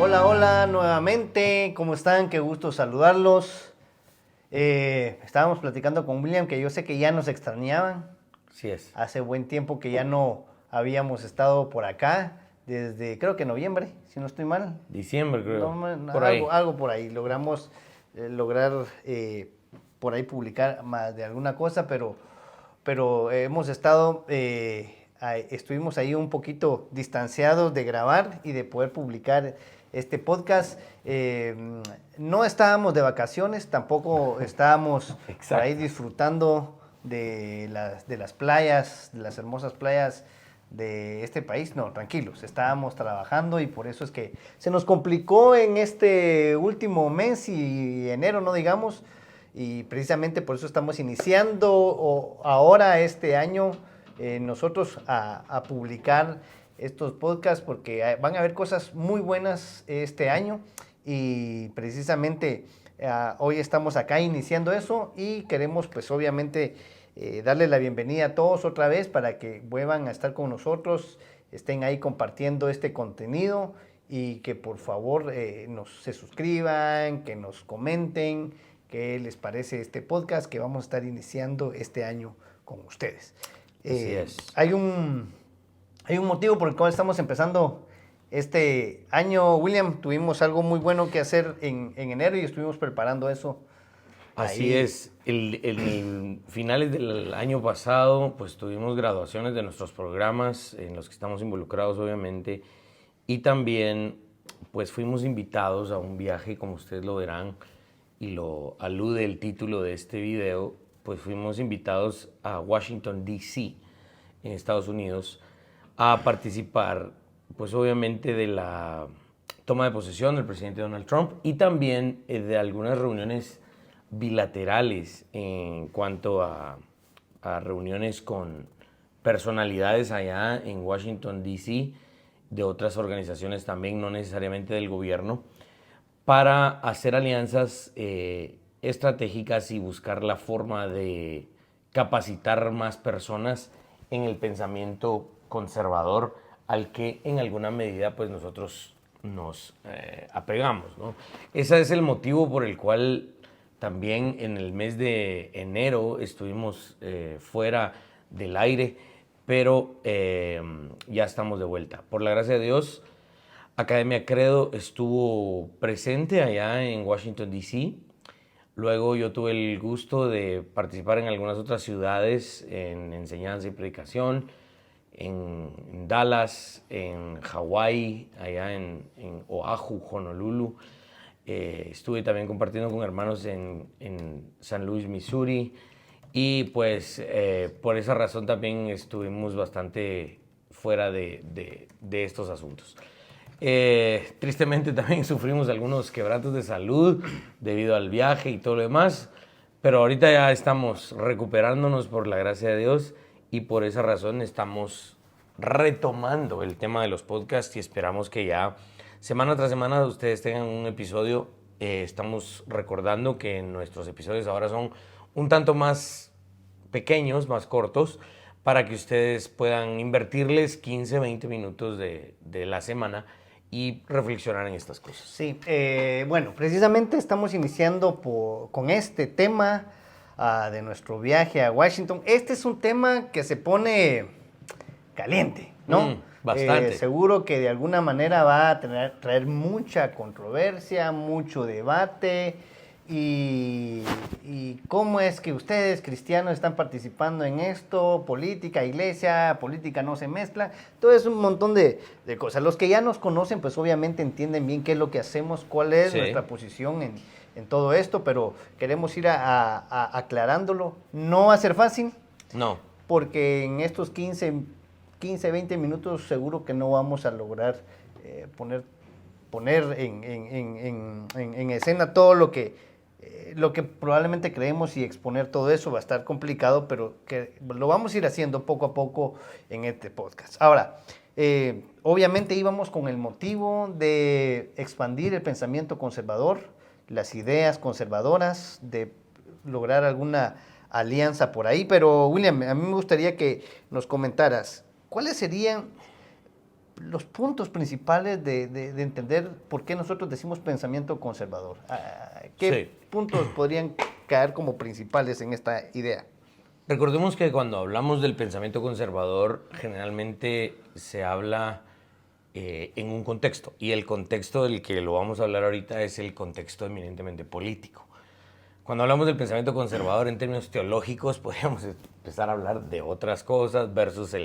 Hola, hola, nuevamente, ¿cómo están? Qué gusto saludarlos. Estábamos platicando con William, que yo sé que ya nos extrañaban. Así es. Hace buen tiempo que ya no habíamos estado por acá, desde creo que noviembre, si no estoy mal. Diciembre, creo. Por ahí. Algo por ahí. Logramos lograr por ahí publicar más de alguna cosa, pero hemos estado, estuvimos ahí un poquito distanciados de grabar y de poder publicar este podcast. No estábamos de vacaciones, tampoco estábamos por ahí Exacto. disfrutando de las playas, de las hermosas playas de este país. No, tranquilos, estábamos trabajando y por eso es que se nos complicó en este último mes y enero, no digamos, y precisamente por eso estamos iniciando ahora este año nosotros a publicar estos podcasts, porque van a haber cosas muy buenas este año y precisamente hoy estamos acá iniciando eso y queremos pues obviamente darle la bienvenida a todos otra vez para que vuelvan a estar con nosotros, estén ahí compartiendo este contenido y que por favor se suscriban, que nos comenten qué les parece este podcast que vamos a estar iniciando este año con ustedes. Así es. Hay un motivo por el cual estamos empezando este año, William. Tuvimos algo muy bueno que hacer en enero y estuvimos preparando eso. Así Ahí. es. El finales del año pasado, pues tuvimos graduaciones de nuestros programas en los que estamos involucrados, obviamente. Y también, pues fuimos invitados a un viaje, como ustedes lo verán, y lo alude el título de este video, pues fuimos invitados a Washington, D.C., en Estados Unidos, a participar, pues obviamente, de la toma de posesión del presidente Donald Trump y también de algunas reuniones bilaterales en cuanto a reuniones con personalidades allá en Washington, D.C., de otras organizaciones también, no necesariamente del gobierno, para hacer alianzas estratégicas y buscar la forma de capacitar más personas en el pensamiento conservador al que en alguna medida pues nosotros nos apegamos, ¿no? Ese es el motivo por el cual también en el mes de enero estuvimos fuera del aire, pero ya estamos de vuelta. Por la gracia de Dios, Academia Credo estuvo presente allá en Washington, D.C. Luego yo tuve el gusto de participar en algunas otras ciudades en enseñanza y predicación, en Dallas, en Hawái, allá en Oahu, Honolulu. Estuve también compartiendo con hermanos en San Luis, Missouri. Y pues por esa razón también estuvimos bastante fuera de estos asuntos. Tristemente también sufrimos algunos quebrantos de salud debido al viaje y todo lo demás, pero ahorita ya estamos recuperándonos por la gracia de Dios y por esa razón estamos retomando el tema de los podcasts y esperamos que ya semana tras semana ustedes tengan un episodio. Estamos recordando que nuestros episodios ahora son un tanto más pequeños, más cortos, para que ustedes puedan invertirles 15, 20 minutos de la semana y reflexionar en estas cosas. Sí, bueno, precisamente estamos iniciando con este tema de nuestro viaje a Washington. Este es un tema que se pone caliente, ¿no? Bastante. Seguro que de alguna manera va a traer mucha controversia, mucho debate. Y cómo es que ustedes, cristianos, están participando en esto, política, iglesia, política no se mezcla, todo es un montón de cosas. Los que ya nos conocen, pues obviamente entienden bien qué es lo que hacemos, cuál es nuestra posición en todo esto, pero queremos ir aclarándolo. No va a ser fácil. No. Porque en estos 15, 20 minutos seguro que no vamos a lograr poner en escena todo lo que probablemente creemos y exponer todo eso va a estar complicado, pero que lo vamos a ir haciendo poco a poco en este podcast. Ahora, obviamente íbamos con el motivo de expandir el pensamiento conservador, las ideas conservadoras, de lograr alguna alianza por ahí, pero William, a mí me gustaría que nos comentaras, ¿cuáles serían los puntos principales de entender por qué nosotros decimos pensamiento conservador. ¿Qué puntos podrían caer como principales en esta idea? Recordemos que cuando hablamos del pensamiento conservador, generalmente se habla en un contexto, y el contexto del que lo vamos a hablar ahorita es el contexto eminentemente político. Cuando hablamos del pensamiento conservador en términos teológicos, podríamos empezar a hablar de otras cosas versus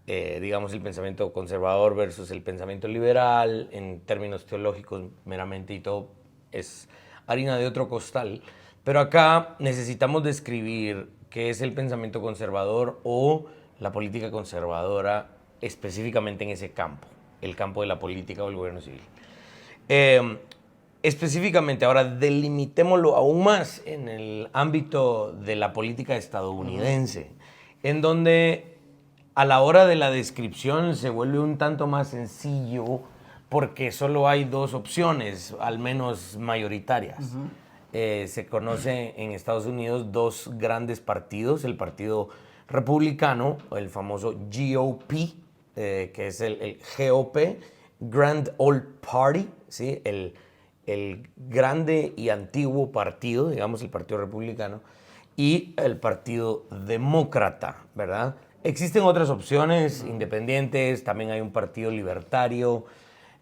digamos, el pensamiento conservador versus el pensamiento liberal. En términos teológicos meramente, y todo es harina de otro costal. Pero acá necesitamos describir qué es el pensamiento conservador o la política conservadora específicamente en ese campo, el campo de la política o el gobierno civil. Específicamente, ahora delimitémoslo aún más en el ámbito de la política estadounidense, en donde a la hora de la descripción se vuelve un tanto más sencillo porque solo hay dos opciones, al menos mayoritarias. Se conoce en Estados Unidos dos grandes partidos, el Partido Republicano, el famoso GOP, que es el GOP, Grand Old Party, ¿sí? El grande y antiguo partido, digamos el Partido Republicano, y el Partido Demócrata, ¿verdad? Existen otras opciones independientes, también hay un partido libertario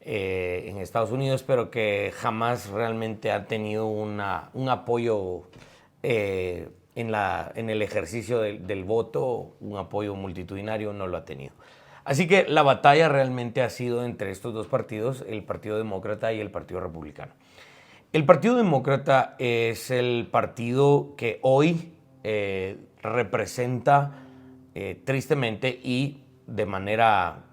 en Estados Unidos, pero que jamás realmente ha tenido un apoyo en el ejercicio del voto, un apoyo multitudinario, no lo ha tenido. Así que la batalla realmente ha sido entre estos dos partidos, el Partido Demócrata y el Partido Republicano. El Partido Demócrata es el partido que hoy representa tristemente y de manera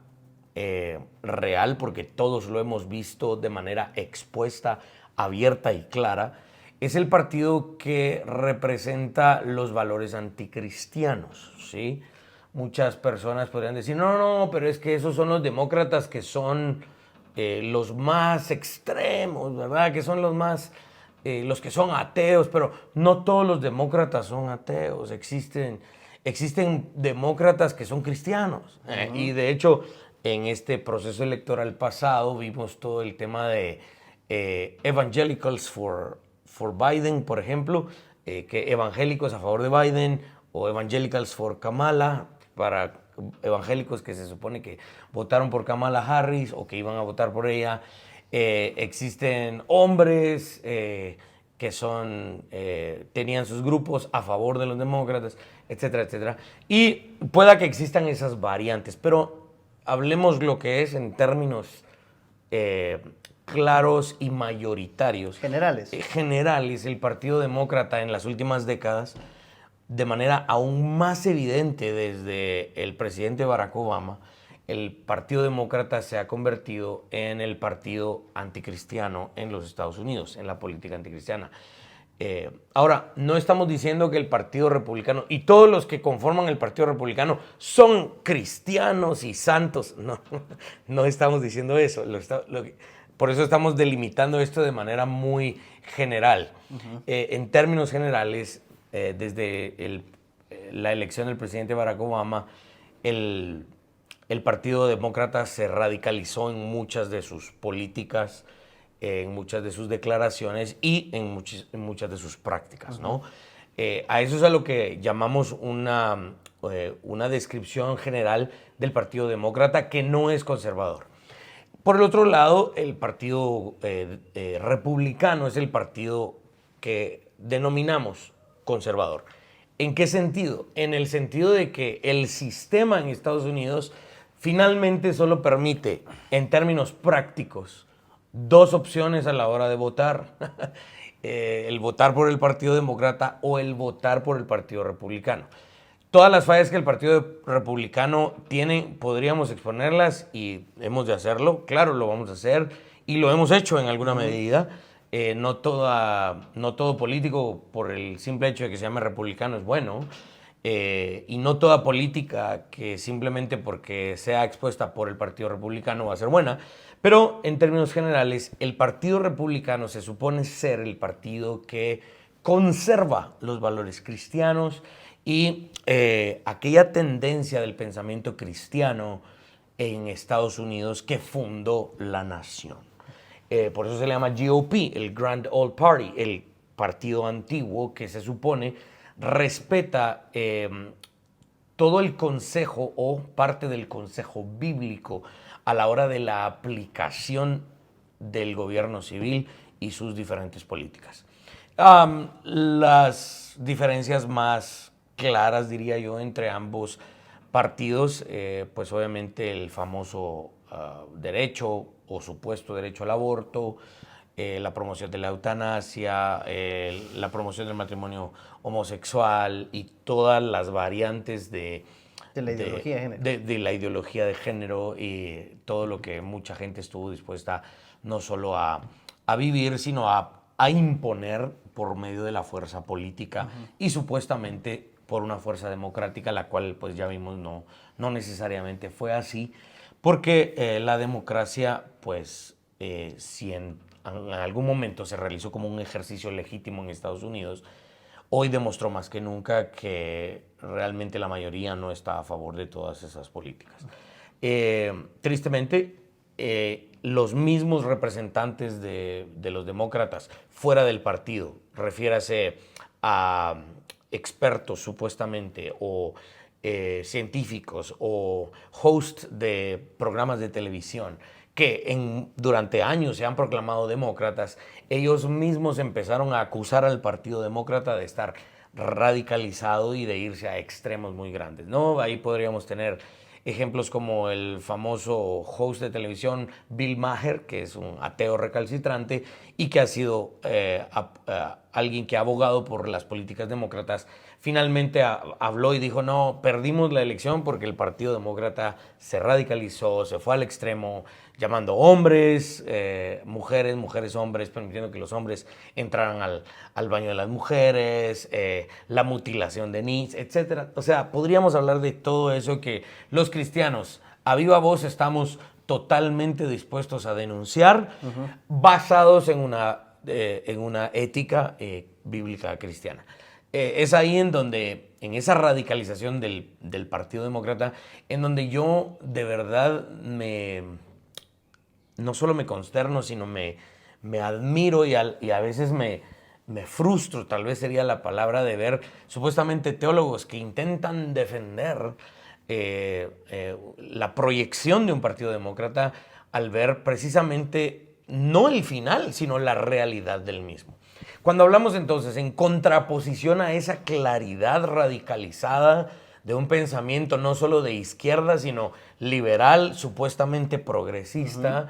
real, porque todos lo hemos visto de manera expuesta, abierta y clara, es el partido que representa los valores anticristianos, ¿sí? Muchas personas podrían decir, no, pero es que esos son los demócratas que son los más extremos, ¿verdad? Que son los que son ateos, pero no todos los demócratas son ateos, existen demócratas que son cristianos. Y de hecho, en este proceso electoral pasado vimos todo el tema de Evangelicals for Biden, por ejemplo, que evangélicos a favor de Biden o Evangelicals for Kamala, para evangélicos que se supone que votaron por Kamala Harris o que iban a votar por ella. Existen hombres que tenían sus grupos a favor de los demócratas, etcétera, etcétera. Y pueda que existan esas variantes, pero hablemos lo que es en términos claros y mayoritarios. Generales, el Partido Demócrata en las últimas décadas, de manera aún más evidente desde el presidente Barack Obama, el Partido Demócrata se ha convertido en el partido anticristiano en los Estados Unidos, en la política anticristiana. Ahora, no estamos diciendo que el Partido Republicano y todos los que conforman el Partido Republicano son cristianos y santos. No estamos diciendo eso. Por eso estamos delimitando esto de manera muy general. En términos generales, desde la elección del presidente Barack Obama, el Partido Demócrata se radicalizó en muchas de sus políticas, en muchas de sus declaraciones y en muchas de sus prácticas, ¿no? A eso es a lo que llamamos una descripción general del Partido Demócrata, que no es conservador. Por el otro lado, el Partido Republicano es el partido que denominamos conservador. ¿En qué sentido? En el sentido de que el sistema en Estados Unidos finalmente solo permite, en términos prácticos, dos opciones a la hora de votar. El votar por el Partido Demócrata o el votar por el Partido Republicano. Todas las fallas que el Partido Republicano tiene, podríamos exponerlas y hemos de hacerlo. Claro, lo vamos a hacer y lo hemos hecho en alguna medida. No todo político, por el simple hecho de que se llame republicano, es bueno. Y no toda política que simplemente porque sea expuesta por el Partido Republicano va a ser buena. Pero en términos generales, el Partido Republicano se supone ser el partido que conserva los valores cristianos y aquella tendencia del pensamiento cristiano en Estados Unidos que fundó la nación. Por eso se le llama GOP, el Grand Old Party, el partido antiguo que se supone respeta todo el consejo o parte del consejo bíblico a la hora de la aplicación del gobierno civil y sus diferentes políticas. Las diferencias más claras, diría yo, entre ambos partidos, pues obviamente el famoso derecho o supuesto derecho al aborto, la promoción de la eutanasia, la promoción del matrimonio homosexual y todas las variantes de la ideología de género. De la ideología de género y todo lo que mucha gente estuvo dispuesta no solo a vivir, sino a imponer por medio de la fuerza política y supuestamente por una fuerza democrática, la cual pues ya vimos no necesariamente fue así, porque la democracia pues si en algún momento se realizó como un ejercicio legítimo en Estados Unidos, hoy demostró más que nunca que realmente la mayoría no está a favor de todas esas políticas. Tristemente, los mismos representantes de los demócratas fuera del partido, refiérase a expertos supuestamente o científicos o hosts de programas de televisión que durante años se han proclamado demócratas, ellos mismos empezaron a acusar al Partido Demócrata de estar radicalizado y de irse a extremos muy grandes, ¿no? Ahí podríamos tener ejemplos como el famoso host de televisión Bill Maher, que es un ateo recalcitrante y que ha sido alguien que ha abogado por las políticas demócratas. Finalmente habló y dijo, no, perdimos la elección porque el Partido Demócrata se radicalizó, se fue al extremo, llamando hombres, mujeres, hombres, permitiendo que los hombres entraran al baño de las mujeres, la mutilación de niños, etc. O sea, podríamos hablar de todo eso que los cristianos a viva voz estamos totalmente dispuestos a denunciar, basados en una ética bíblica cristiana. Es ahí en donde, en esa radicalización del Partido Demócrata, en donde yo de verdad no solo me consterno, sino me admiro y a veces me frustro, tal vez sería la palabra, de ver supuestamente teólogos que intentan defender la proyección de un partido demócrata al ver precisamente no el final, sino la realidad del mismo. Cuando hablamos entonces en contraposición a esa claridad radicalizada de un pensamiento no solo de izquierda, sino liberal, supuestamente progresista,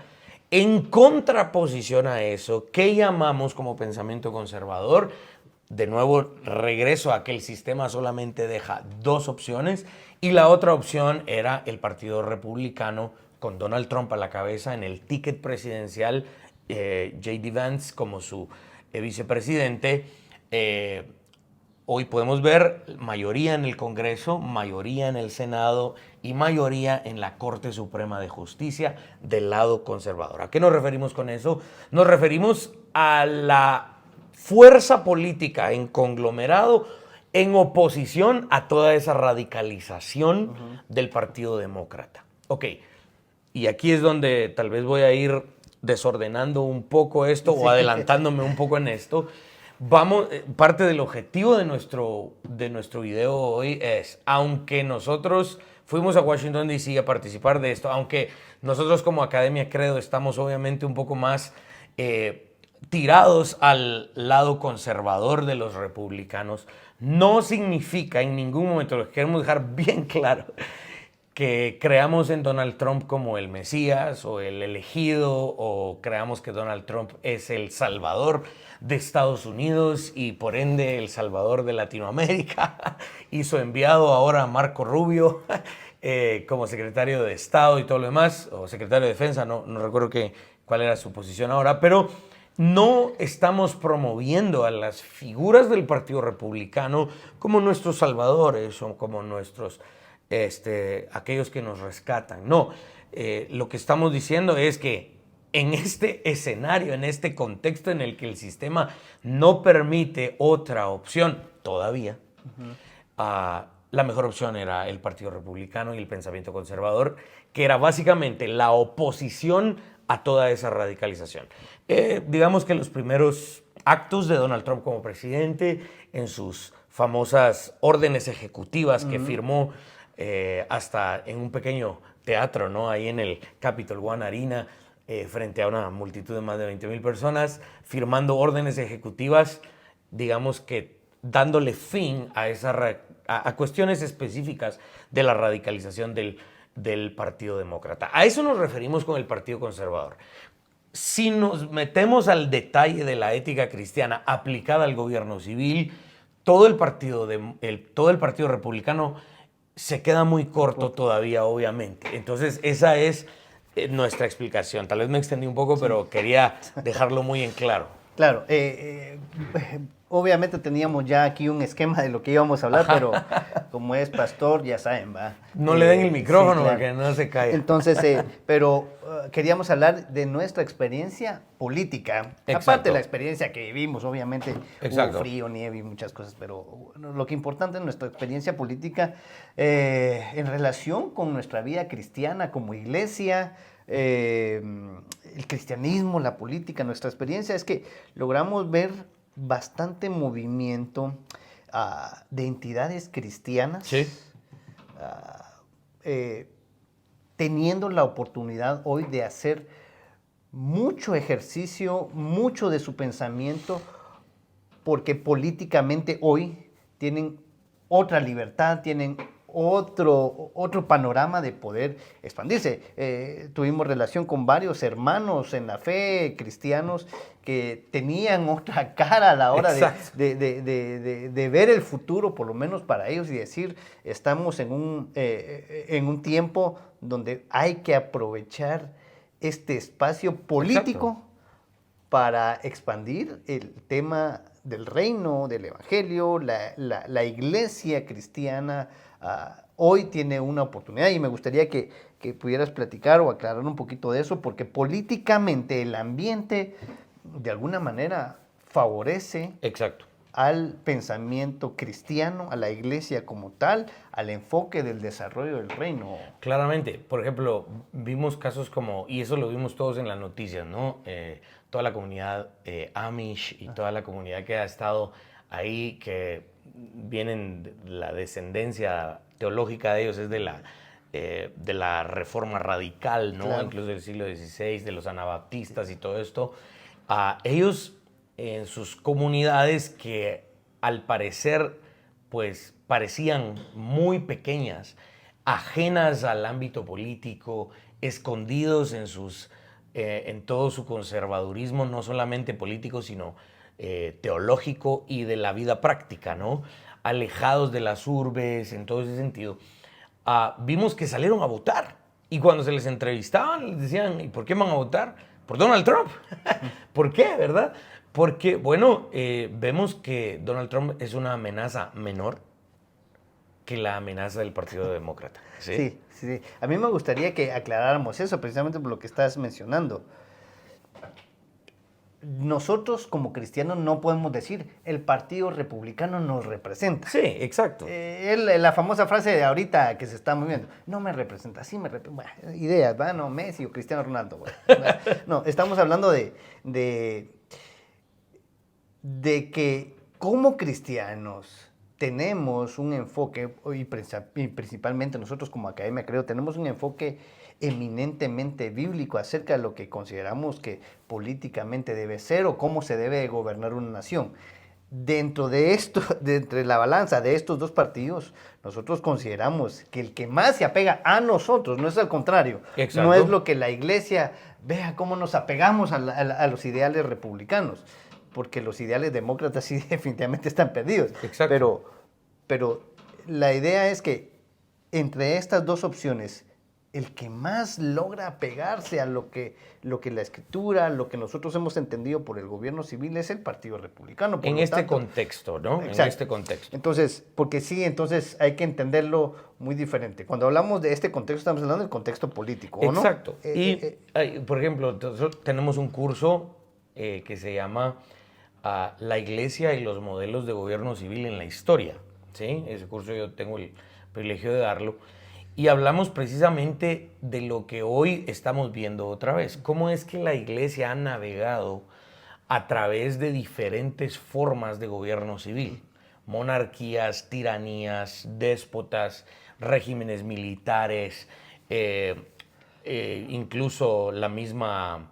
en contraposición a eso, ¿qué llamamos como pensamiento conservador? De nuevo, regreso a que el sistema solamente deja dos opciones y la otra opción era el Partido Republicano con Donald Trump a la cabeza en el ticket presidencial, J.D. Vance como su vicepresidente. Hoy podemos ver mayoría en el Congreso, mayoría en el Senado y mayoría en la Corte Suprema de Justicia del lado conservador. ¿A qué nos referimos con eso? Nos referimos a la fuerza política en conglomerado en oposición a toda esa radicalización del Partido Demócrata. Ok, y aquí es donde tal vez voy a ir desordenando un poco esto o adelantándome un poco en esto. Parte del objetivo de nuestro video hoy es, aunque nosotros fuimos a Washington, D.C. a participar de esto, aunque nosotros como Academia Credo estamos obviamente un poco más tirados al lado conservador de los republicanos, no significa en ningún momento, lo queremos dejar bien claro, que creamos en Donald Trump como el Mesías o el elegido, o creamos que Donald Trump es el salvador de Estados Unidos y por ende el salvador de Latinoamérica y su enviado ahora Marco Rubio como secretario de Estado y todo lo demás, o secretario de Defensa, no recuerdo cuál era su posición ahora, pero no estamos promoviendo a las figuras del Partido Republicano como nuestros salvadores o como nuestros aquellos que nos rescatan. No, lo que estamos diciendo es que en este escenario, en este contexto en el que el sistema no permite otra opción todavía, la mejor opción era el Partido Republicano y el pensamiento conservador, que era básicamente la oposición a toda esa radicalización. Digamos que los primeros actos de Donald Trump como presidente, en sus famosas órdenes ejecutivas que firmó hasta en un pequeño teatro, ¿no? Ahí en el Capital One Arena, frente a una multitud de más de 20,000 personas, firmando órdenes ejecutivas, digamos que dándole fin a cuestiones específicas de la radicalización del Partido Demócrata. A eso nos referimos con el Partido Conservador. Si nos metemos al detalle de la ética cristiana aplicada al gobierno civil, todo el partido republicano se queda muy corto todavía, obviamente. Entonces, esa es nuestra explicación. Tal vez me extendí un poco, pero quería dejarlo muy en claro. Claro, obviamente teníamos ya aquí un esquema de lo que íbamos a hablar, pero como es pastor, ya saben, va. No le den el micrófono, sí, claro, porque no se caiga. Entonces, pero queríamos hablar de nuestra experiencia política. Exacto. Aparte de la experiencia que vivimos, obviamente, Exacto. hubo frío, nieve y muchas cosas, pero lo que importante es nuestra experiencia política en relación con nuestra vida cristiana como iglesia, el cristianismo, la política. Nuestra experiencia es que logramos ver bastante movimiento de entidades cristianas, Sí. Teniendo la oportunidad hoy de hacer mucho ejercicio, mucho de su pensamiento, porque políticamente hoy tienen otra libertad, tienen otro panorama de poder expandirse. Tuvimos relación con varios hermanos en la fe, cristianos, que tenían otra cara a la hora de ver el futuro, por lo menos para ellos, y decir, estamos en un tiempo donde hay que aprovechar este espacio político. Exacto. Para expandir el tema del reino, del evangelio. La iglesia cristiana hoy tiene una oportunidad, y me gustaría que pudieras platicar o aclarar un poquito de eso, porque políticamente el ambiente de alguna manera favorece. Exacto. Al pensamiento cristiano, a la iglesia como tal, al enfoque del desarrollo del reino. Claramente. Por ejemplo, vimos casos como, y eso lo vimos todos en las noticias, ¿no? Toda la comunidad Amish y toda la comunidad que ha estado ahí, que vienen, la descendencia teológica de ellos es de la reforma radical, ¿no? Claro. Incluso del siglo XVI, de los anabaptistas y todo esto. Ellos en sus comunidades, que al parecer pues parecían muy pequeñas, ajenas al ámbito político, escondidos en todo su conservadurismo, no solamente político, sino teológico y de la vida práctica, ¿no? Alejados de las urbes, en todo ese sentido. Vimos que salieron a votar, y cuando se les entrevistaban les decían, ¿y por qué van a votar? Por Donald Trump. ¿Por qué, verdad? Porque, bueno, vemos que Donald Trump es una amenaza menor que la amenaza del Partido Demócrata. Sí, sí, sí. A mí me gustaría que aclaráramos eso, precisamente por lo que estás mencionando. Nosotros como cristianos no podemos decir el Partido Republicano nos representa. Sí, exacto. La famosa frase de ahorita que se está moviendo, no me representa, sí me representa. Bueno, ideas, ¿va? No, Messi o Cristiano Ronaldo. Bueno, no, estamos hablando de que como cristianos tenemos un enfoque, y principalmente nosotros como Academia Creo, tenemos un enfoque eminentemente bíblico acerca de lo que consideramos que políticamente debe ser o cómo se debe gobernar una nación. Dentro de esto, entre la balanza de estos dos partidos, nosotros consideramos que el que más se apega a nosotros, no es al contrario. Exacto. No es lo que la iglesia, vea cómo nos apegamos a los ideales republicanos, porque los ideales demócratas sí definitivamente están perdidos. Exacto. Pero la idea es que entre estas dos opciones, el que más logra apegarse a lo que la Escritura, lo que nosotros hemos entendido por el gobierno civil, es el Partido Republicano. En este contexto, ¿no? Exacto. En este contexto. Entonces, porque sí, entonces hay que entenderlo muy diferente. Cuando hablamos de este contexto, estamos hablando del contexto político, ¿o no? Exacto. Por ejemplo, nosotros tenemos un curso que se llama La Iglesia y los modelos de gobierno civil en la historia, ¿sí? Ese curso yo tengo el privilegio de darlo. y hablamos precisamente de lo que hoy estamos viendo otra vez. Cómo es que la iglesia ha navegado a través de diferentes formas de gobierno civil. Monarquías, tiranías, déspotas, regímenes militares, incluso la misma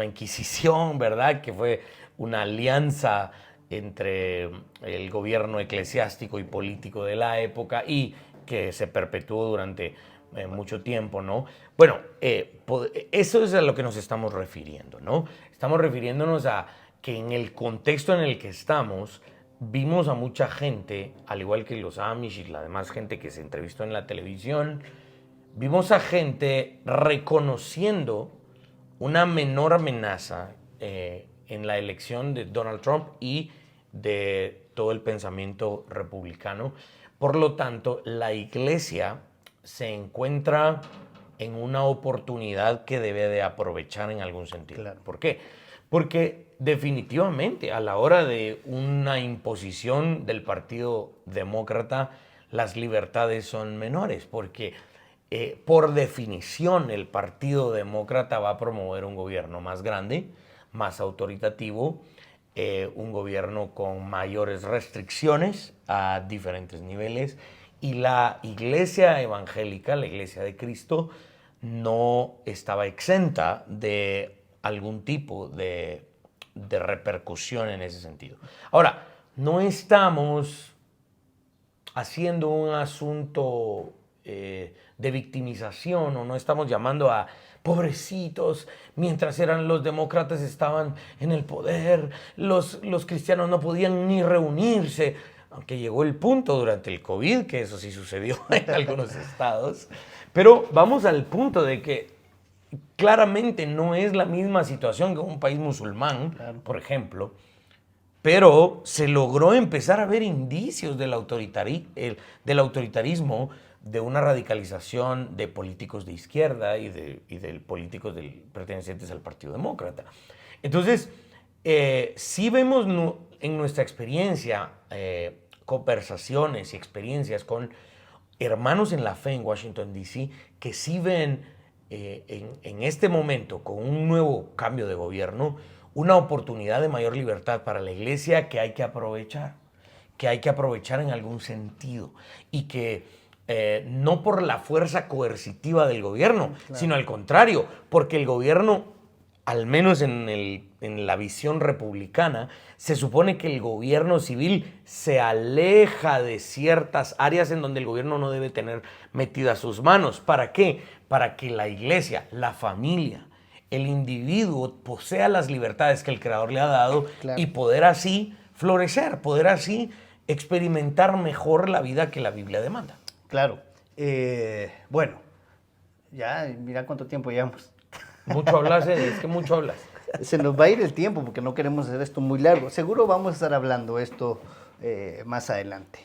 Inquisición, ¿verdad? Que fue una alianza entre el gobierno eclesiástico y político de la época y que se perpetuó durante mucho tiempo, ¿no? Bueno, eso es a lo que nos estamos refiriendo, ¿no? Estamos refiriéndonos a que en el contexto en el que estamos, vimos a mucha gente, al igual que los Amish y la demás gente que se entrevistó en la televisión, vimos a gente reconociendo una menor amenaza en la elección de Donald Trump y de todo el pensamiento republicano. Por lo tanto, la iglesia se encuentra en una oportunidad que debe de aprovechar en algún sentido. Claro. ¿Por qué? Porque definitivamente a la hora de una imposición del Partido Demócrata, las libertades son menores, porque por definición el Partido Demócrata va a promover un gobierno más grande, más autoritativo, un gobierno con mayores restricciones a diferentes niveles, y la iglesia evangélica, la iglesia de Cristo, no estaba exenta de algún tipo de repercusión en ese sentido. Ahora, no estamos haciendo un asunto de victimización, o no estamos llamando a pobrecitos, mientras eran los demócratas estaban en el poder, los cristianos no podían ni reunirse, aunque llegó el punto durante el COVID, que eso sí sucedió en algunos estados, pero vamos al punto de que claramente no es la misma situación que un país musulmán, claro, por ejemplo, pero se logró empezar a ver indicios del autoritarismo, de una radicalización de políticos de izquierda y de políticos pertenecientes al Partido Demócrata. Entonces, sí vemos en nuestra experiencia conversaciones y experiencias con hermanos en la fe en Washington, D.C., que sí ven en este momento, con un nuevo cambio de gobierno, una oportunidad de mayor libertad para la iglesia que hay que aprovechar en algún sentido, y que no por la fuerza coercitiva del gobierno, claro, sino al contrario, porque el gobierno, al menos en la visión republicana, se supone que el gobierno civil se aleja de ciertas áreas en donde el gobierno no debe tener metidas sus manos. ¿Para qué? Para que la iglesia, la familia, el individuo posea las libertades que el Creador le ha dado, claro, y poder así florecer, poder así experimentar mejor la vida que la Biblia demanda. Claro. Bueno, ya mira cuánto tiempo llevamos. Mucho hablas, es que mucho hablas. Se nos va a ir el tiempo porque no queremos hacer esto muy largo. Seguro vamos a estar hablando esto más adelante.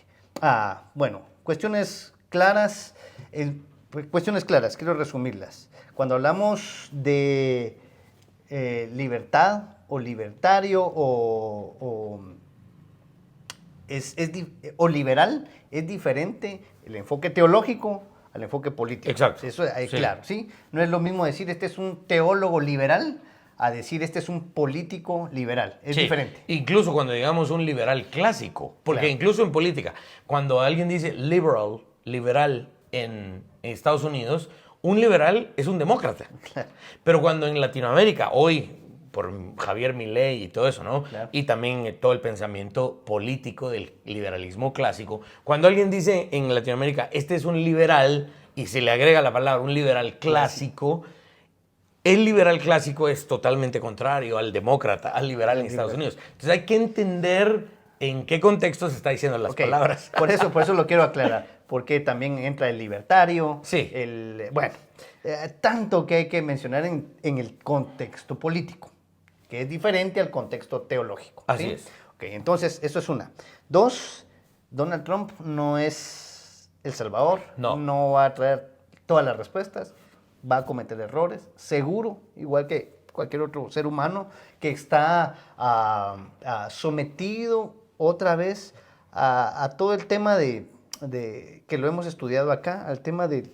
Bueno, cuestiones claras, quiero resumirlas. Cuando hablamos de libertad o libertario o liberal, es diferente el enfoque teológico al enfoque político. Exacto. Eso es claro, ¿sí? No es lo mismo decir este es un teólogo liberal a decir este es un político liberal. Es diferente. Incluso cuando digamos un liberal clásico, porque claro, incluso en política, cuando alguien dice liberal en Estados Unidos, un liberal es un demócrata. Claro. Pero cuando en Latinoamérica, hoy, por Javier Milei y todo eso, ¿no? Claro. Y también todo el pensamiento político del liberalismo clásico, cuando alguien dice en Latinoamérica, este es un liberal, y se le agrega la palabra un liberal clásico, el liberal clásico es totalmente contrario al demócrata, al liberal en Estados Unidos. Entonces hay que entender en qué contexto se está diciendo las palabras. Por eso lo quiero aclarar, porque también entra el libertario, sí, tanto que hay que mencionar en el contexto político, que es diferente al contexto teológico. Así ¿sí? es. Entonces, eso es una. 2, Donald Trump no es el Salvador, no va a traer todas las respuestas, va a cometer errores, seguro, igual que cualquier otro ser humano que está sometido otra vez a todo el tema de que lo hemos estudiado acá, al tema del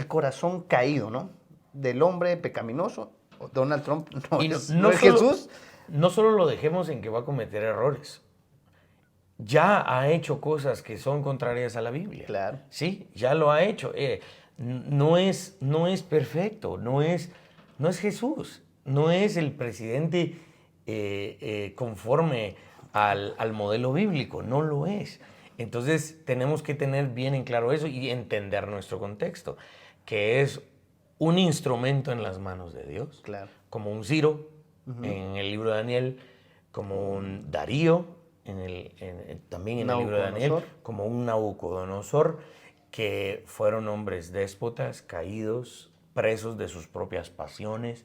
corazón caído, ¿no? Del hombre pecaminoso. Donald Trump no, Y no es Jesús. No solo lo dejemos en que va a cometer errores. Ya ha hecho cosas que son contrarias a la Biblia. Claro. Sí, ya lo ha hecho. No es perfecto, no es Jesús, no es el presidente conforme al modelo bíblico, no lo es. Entonces tenemos que tener bien en claro eso y entender nuestro contexto, que es un instrumento en las manos de Dios, Claro. como un Ciro en el libro de Daniel, como un Darío también en el libro de Daniel, como un Nabucodonosor, que fueron hombres déspotas, caídos, presos de sus propias pasiones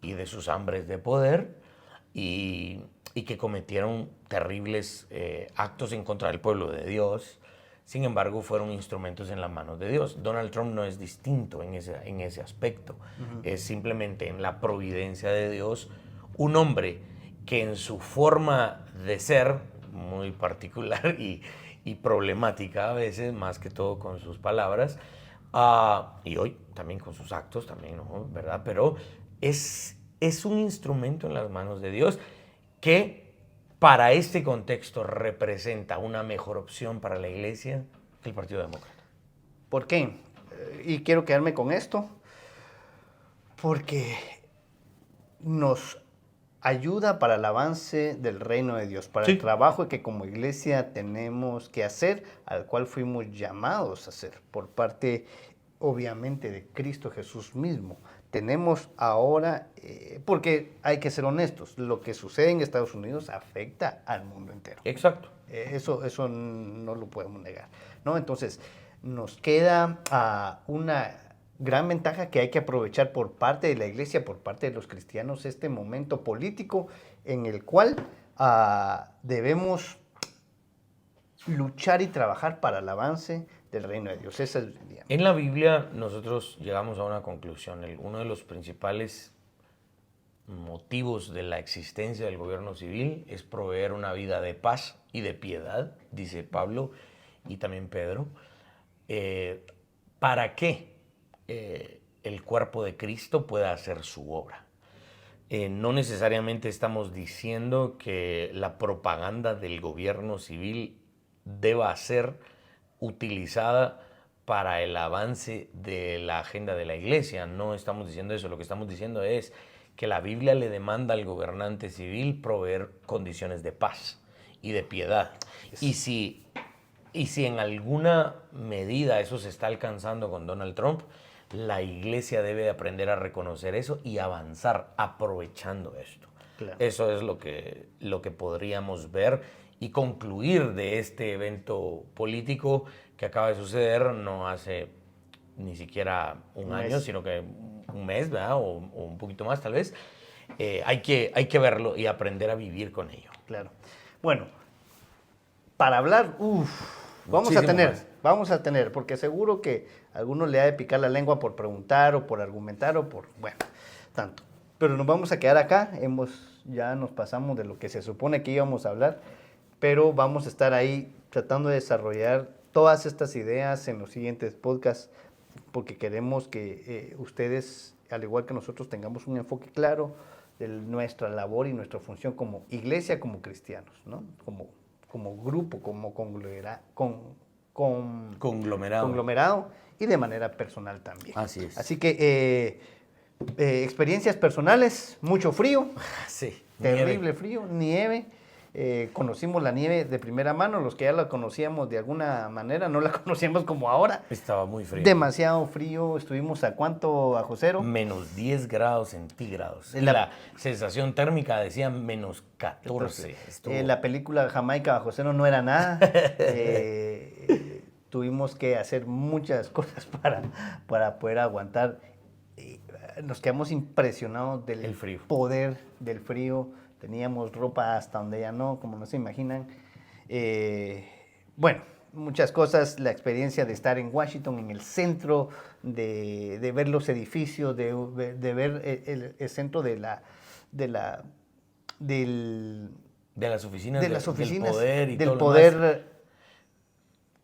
y de sus hambres de poder, y que cometieron terribles actos en contra del pueblo de Dios. Sin embargo, fueron instrumentos en las manos de Dios. Donald Trump no es distinto en ese aspecto. Es simplemente en la providencia de Dios un hombre que en su forma de ser, muy particular y problemática a veces, más que todo con sus palabras, y hoy también con sus actos, también, ¿no? ¿Verdad? Pero es un instrumento en las manos de Dios que para este contexto representa una mejor opción para la iglesia que el Partido Demócrata. ¿Por qué? Y quiero quedarme con esto, porque nos ayuda para el avance del reino de Dios, para el trabajo que como iglesia tenemos que hacer, al cual fuimos llamados a hacer por parte, obviamente, de Cristo Jesús mismo. Tenemos ahora, porque hay que ser honestos, lo que sucede en Estados Unidos afecta al mundo entero. Exacto. Eso no lo podemos negar, ¿no? Entonces, nos queda una gran ventaja que hay que aprovechar por parte de la iglesia, por parte de los cristianos, este momento político en el cual debemos luchar y trabajar para el avance del reino de Dios. Esa es, en la Biblia nosotros llegamos a una conclusión. Uno de los principales motivos de la existencia del gobierno civil es proveer una vida de paz y de piedad, dice Pablo y también Pedro. ¿Para qué el cuerpo de Cristo pueda hacer su obra? No necesariamente estamos diciendo que la propaganda del gobierno civil deba ser utilizada para el avance de la agenda de la iglesia. No estamos diciendo eso. Lo que estamos diciendo es que la Biblia le demanda al gobernante civil proveer condiciones de paz y de piedad. Y si en alguna medida eso se está alcanzando con Donald Trump, la iglesia debe aprender a reconocer eso y avanzar aprovechando esto. Claro. Eso es lo que podríamos ver y concluir de este evento político que acaba de suceder no hace ni siquiera un año, sino que un mes, ¿verdad? O un poquito más tal vez. Hay que verlo y aprender a vivir con ello. Claro. Bueno, para hablar, vamos a tener, porque seguro que a algunos le ha de picar la lengua por preguntar o por argumentar o por, tanto. Pero nos vamos a quedar acá, ya nos pasamos de lo que se supone que íbamos a hablar, pero vamos a estar ahí tratando de desarrollar todas estas ideas en los siguientes podcasts, porque queremos que ustedes, al igual que nosotros, tengamos un enfoque claro de nuestra labor y nuestra función como iglesia, como cristianos, ¿no? Como grupo, como conglomerado y de manera personal también. Así es. Así que experiencias personales, mucho frío, sí, terrible frío, nieve. Conocimos la nieve de primera mano, los que ya la conocíamos de alguna manera, no la conocíamos como ahora. Estaba muy frío. Demasiado frío, estuvimos ¿a cuánto bajo cero? Menos 10 grados centígrados. La sensación térmica decía menos 14. La película Jamaica bajo cero no era nada. Tuvimos que hacer muchas cosas para poder aguantar. Nos quedamos impresionados del poder del frío. Teníamos ropa hasta donde ya no, como no se imaginan. Muchas cosas, la experiencia de estar en Washington, en el centro, de ver los edificios, de ver el centro de las oficinas, del poder y del todo poder lo demás.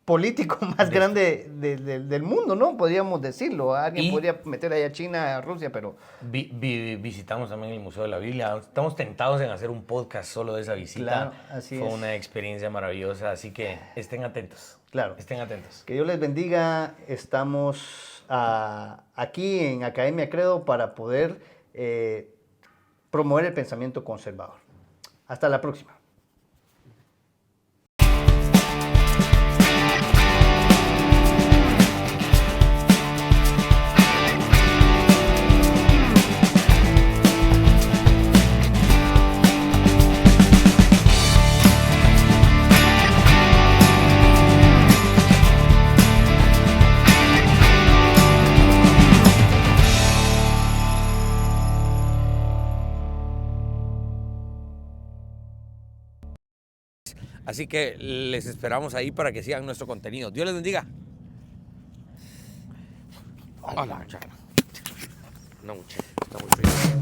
político más grande del mundo, ¿no? Podríamos decirlo. Alguien Y- podría meter ahí a China, a Rusia, pero Visitamos también el Museo de la Biblia. Estamos tentados en hacer un podcast solo de esa visita. Claro, así Fue es. una experiencia maravillosa, así que estén atentos. claro. Estén atentos. Que Dios les bendiga. Estamos aquí en Academia Credo para poder promover el pensamiento conservador. Hasta la próxima. Así que les esperamos ahí para que sigan nuestro contenido. Dios les bendiga. Hola, muchacha. No, muchacha, está muy frío.